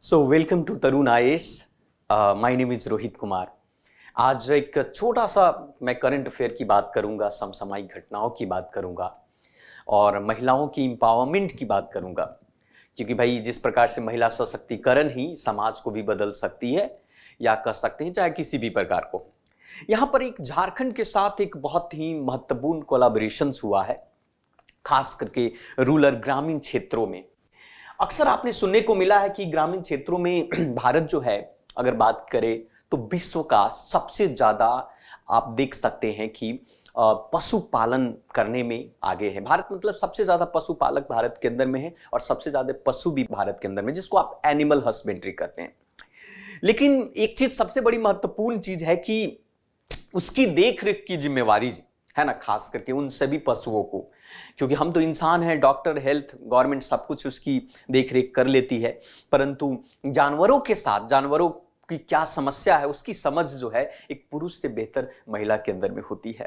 So welcome to Tarun IAS. My name is Rohit Kumar. आज एक छोटा सा मैं करंट अफेयर की बात करूंगा, समसामयिक घटनाओं की बात करूंगा और महिलाओं की एम्पावरमेंट की बात करूंगा, क्योंकि भाई जिस प्रकार से महिला सशक्तिकरण ही समाज को भी बदल सकती है या कह सकते हैं चाहे किसी भी प्रकार को। यहाँ पर एक झारखंड के साथ एक बहुत ही महत्वपूर्ण कोलैबोरेशन हुआ है, खास करके रूरल ग्रामीण क्षेत्रों में। अक्सर आपने सुनने को मिला है कि ग्रामीण क्षेत्रों में भारत जो है, अगर बात करें तो विश्व का सबसे ज्यादा आप देख सकते हैं कि पशुपालन करने में आगे है भारत। मतलब सबसे ज्यादा पशुपालक भारत के अंदर में है और सबसे ज्यादा पशु भी भारत के अंदर में, जिसको आप एनिमल हस्बेंड्री कहते हैं। लेकिन एक चीज सबसे बड़ी महत्वपूर्ण चीज है कि उसकी देख रेख की जिम्मेवारी है ना, खास करके उन सभी पशुओं को, क्योंकि हम तो इंसान हैं, डॉक्टर, हेल्थ, गवर्नमेंट सब कुछ उसकी देख रेख कर लेती है, परंतु जानवरों के साथ जानवरों की क्या समस्या है उसकी समझ जो है एक पुरुष से बेहतर महिला के अंदर में होती है।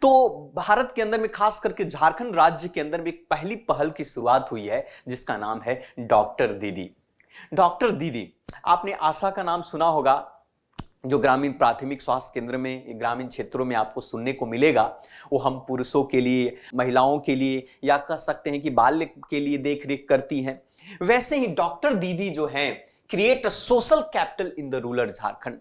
तो भारत के अंदर में खास करके झारखंड राज्य के अंदर में एक पहली पहल की शुरुआत हुई है जिसका नाम है डॉक्टर दीदी। डॉक्टर दीदी, आपने आशा का नाम सुना होगा, जो ग्रामीण प्राथमिक स्वास्थ्य केंद्र में ग्रामीण क्षेत्रों में आपको सुनने को मिलेगा। वो हम पुरुषों के लिए, महिलाओं के लिए या कह सकते हैं कि बाल्य के लिए देख रेख करती हैं। वैसे ही डॉक्टर दीदी जो हैं create a social capital in the rural Jharkhand.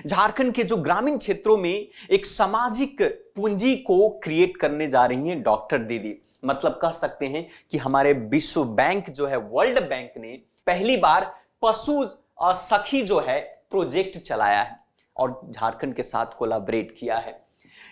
Jharkhand के जो ग्रामीण क्षेत्रों में एक सामाजिक पूंजी को क्रिएट करने जा रही हैं डॉक्टर दीदी। मतलब कह सकते हैं कि हमारे विश्व बैंक जो है, वर्ल्ड बैंक ने पहली बार पशु सखी जो है प्रोजेक्ट चलाया है और झारखंड के साथ कोलैबोरेट किया है।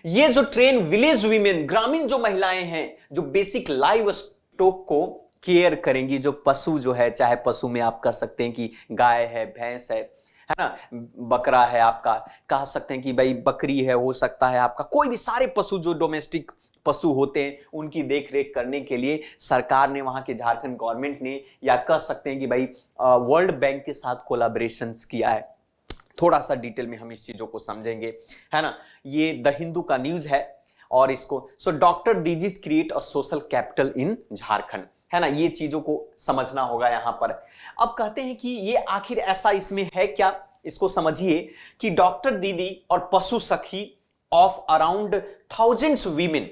ये जो ट्रेन विलेज वीमेन, ग्रामीण जो महिलाएं हैं जो बेसिक लाइव स्टॉक को केयर करेंगी, जो पशु जो है, चाहे पशु में आप कह सकते हैं कि गाय है, भैंस है ना, बकरा है, आपका कह सकते हैं कि भाई बकरी है, हो सकता है आपका कोई भी, सारे पशु जो डोमेस्टिक पशु होते हैं उनकी देख रेख करने के लिए सरकार ने, वहां के झारखंड गवर्नमेंट ने, या कह सकते हैं कि भाई वर्ल्ड बैंक के साथ कोलैबोरेशन किया है। थोड़ा सा डिटेल में हम इस चीजों को समझेंगे, है ना। ये द हिंदू का न्यूज है और इसको सो डॉक्टर दीदी create a social capital in Jharkhand, है ना, ये चीजों को समझना होगा यहां पर। अब कहते हैं कि ये आखिर ऐसा इसमें है क्या, इसको समझिए कि डॉक्टर दीदी और पशु सखी ऑफ अराउंड थाउजेंड्स वीमेन,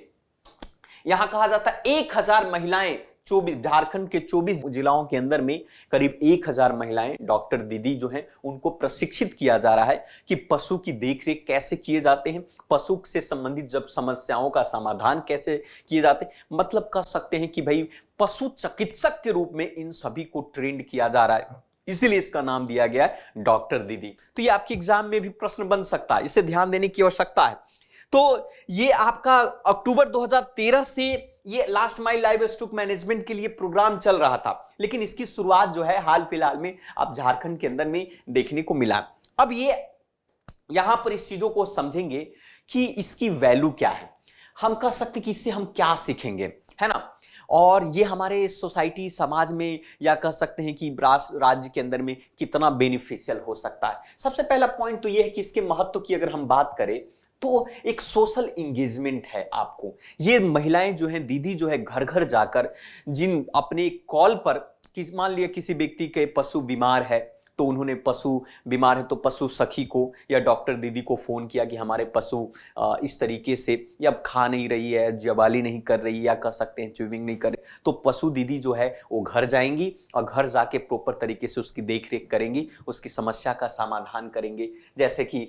यहां कहा जाता है 1000 महिलाएं, 24 झारखंड के 24 जिलाओं के अंदर में करीब 1000 महिलाएं डॉक्टर दीदी जो हैं उनको प्रशिक्षित किया जा रहा है कि पशु की देखरेख कैसे किए जाते हैं, पशु से संबंधित जब समस्याओं का समाधान कैसे किए जाते हैं। मतलब कह सकते हैं कि भाई पशु चिकित्सक के रूप में इन सभी को ट्रेंड किया जा रहा है, इसीलिए इसका नाम दिया गया है डॉक्टर दीदी। तो ये आपके एग्जाम में भी प्रश्न बन सकता है, इसे ध्यान देने की आवश्यकता है। तो ये आपका अक्टूबर 2013 से ये last mile live stock management के लिए प्रोग्राम चल रहा था, लेकिन इसकी शुरुआत जो है हाल फिलहाल में आप झारखंड के अंदर में देखने को मिला। अब ये यहां पर इस चीजों को समझेंगे कि इसकी वैल्यू क्या है, हम कह सकते कि इससे हम क्या सीखेंगे, है ना, और ये हमारे सोसाइटी, समाज में, या कह सकते हैं कि राज्य के अंदर में कितना बेनिफिशियल हो सकता है। सबसे पहला पॉइंट तो ये है कि इसके महत्व की अगर हम बात करें तो एक सोशल इंगेजमेंट है आपको। ये महिलाएं जो हैं, दीदी जो है, घर घर जाकर जिन अपने कॉल पर, मान लिया किसी व्यक्ति के पशु बीमार है तो उन्होंने, पशु बीमार है तो पशु सखी को या डॉक्टर दीदी को फोन किया कि हमारे पशु इस तरीके से या खा नहीं रही है, जवाली नहीं कर रही, या कह सकते हैं च्यूइंग नहीं कर रही, तो पशु दीदी जो है वो घर जाएंगी और घर जाके प्रॉपर तरीके से उसकी देखरेख करेंगी, उसकी समस्या का समाधान करेंगे। जैसे कि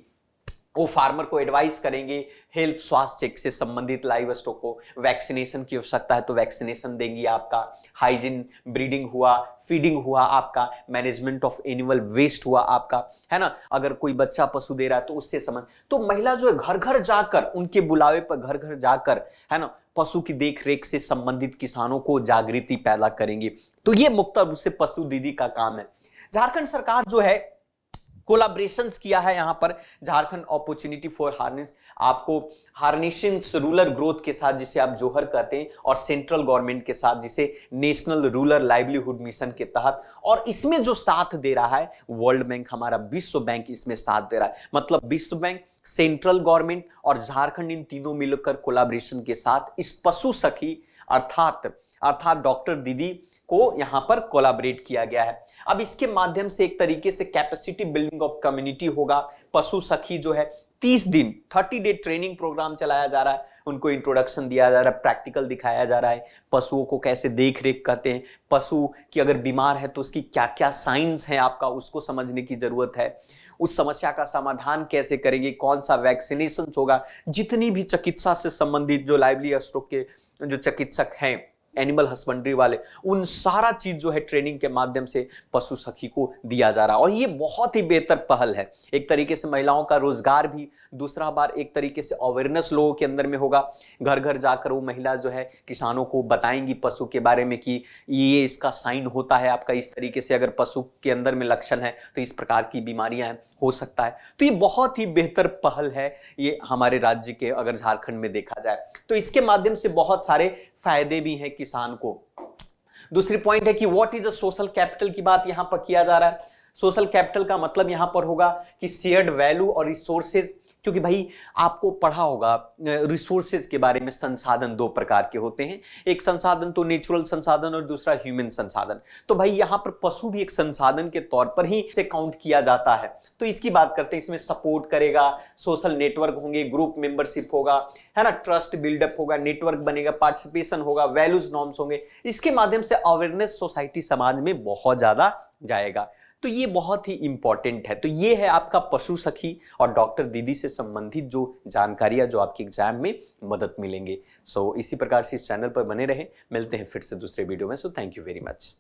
वो फार्मर को एडवाइस करेंगे, हेल्थ स्वास्थ्य चेक से संबंधित लाइव स्टॉक को, वैक्सीनेशन की आवश्यकता है तो वैक्सीनेशन देंगी, आपका हाइजीन, ब्रीडिंग हुआ, फीडिंग हुआ, आपका मैनेजमेंट ऑफ एनिमल वेस्ट हुआ आपका, है ना, अगर कोई बच्चा पशु दे रहा है तो उससे संबंध। तो महिला जो है घर घर जाकर, उनके बुलावे पर घर घर जाकर, है ना, पशु की देख रेख से संबंधित किसानों को जागृति पैदा करेंगे। तो ये मुख्य रूप से पशु दीदी का काम है। झारखंड सरकार जो है कोलैबोरेशंस किया है यहां पर झारखंड अपॉर्चुनिटी फॉर हार्नेस, आपको हार्नेसिंग रूरल ग्रोथ के साथ, जिसे आप जोहर कहते हैं, और सेंट्रल गवर्नमेंट के साथ जिसे नेशनल रूरल लाइवलीहुड मिशन के तहत, और इसमें जो साथ दे रहा है वर्ल्ड बैंक, हमारा विश्व बैंक इसमें साथ दे रहा है। मतलब विश्व बैंक, सेंट्रल गवर्नमेंट और झारखंड, इन तीनों मिलकर कोलैबोरेशन के साथ इस पशु सखी अर्थात डॉक्टर दीदी को यहाँ पर कोलैबोरेट किया गया है। अब इसके माध्यम से एक तरीके से कैपेसिटी बिल्डिंग ऑफ कम्युनिटी होगा। पशु सखी जो है 30 दिन 30 डे ट्रेनिंग प्रोग्राम चलाया जा रहा है, उनको इंट्रोडक्शन दिया जा रहा है, प्रैक्टिकल दिखाया जा रहा है, पशुओं को कैसे देख रेख करते हैं, पशु की अगर बीमार है तो उसकी क्या क्या साइंस हैं आपका उसको समझने की जरूरत है, उस समस्या का समाधान कैसे करेंगे, कौन सा वैक्सीनेशन होगा। जितनी भी चिकित्सा से संबंधित जो लाइवली स्टॉक के जो चिकित्सक हैं, एनिमल हस्बेंड्री वाले, उन सारा चीज जो है ट्रेनिंग के माध्यम से पशु सखी को दिया जा रहा है। और ये बहुत ही बेहतर पहल है, एक तरीके से महिलाओं का रोजगार भी, दूसरा बार एक तरीके से अवेयरनेस लोगों के अंदर में होगा। घर घर जाकर वो महिला जो है किसानों को बताएंगी पशु के बारे में कि ये इसका साइन होता है आपका, इस तरीके से अगर पशु के अंदर में लक्षण है तो इस प्रकार की बीमारियां हो सकता है। तो ये बहुत ही बेहतर पहल है ये हमारे राज्य के, अगर झारखंड में देखा जाए तो इसके माध्यम से बहुत सारे फायदे भी हैं किसान को। दूसरी पॉइंट है कि what is a social capital की बात यहां पर किया जा रहा है। सोशल कैपिटल का मतलब यहां पर होगा कि शेयर्ड वैल्यू और रिसोर्सेज, क्योंकि भाई आपको पढ़ा होगा रिसोर्सेज के बारे में, संसाधन दो प्रकार के होते हैं, एक संसाधन तो नेचुरल संसाधन और दूसरा ह्यूमन संसाधन। तो भाई यहाँ पर पशु भी एक संसाधन के तौर पर ही इसे काउंट किया जाता है। तो इसकी बात करते हैं, इसमें सपोर्ट करेगा, सोशल नेटवर्क होंगे, ग्रुप मेंबरशिप होगा, है ना, ट्रस्ट बिल्डअप होगा, नेटवर्क बनेगा, पार्टिसिपेशन होगा, वैल्यूज नॉर्म्स होंगे। इसके माध्यम से अवेयरनेस सोसाइटी समाज में बहुत ज्यादा जाएगा। तो ये बहुत ही इंपॉर्टेंट है। तो ये है आपका पशु सखी और डॉक्टर दीदी से संबंधित जो जानकारियां जो आपके एग्जाम में मदद मिलेंगे। सो इसी प्रकार से इस चैनल पर बने रहें, मिलते हैं फिर से दूसरे वीडियो में। So thank you very much.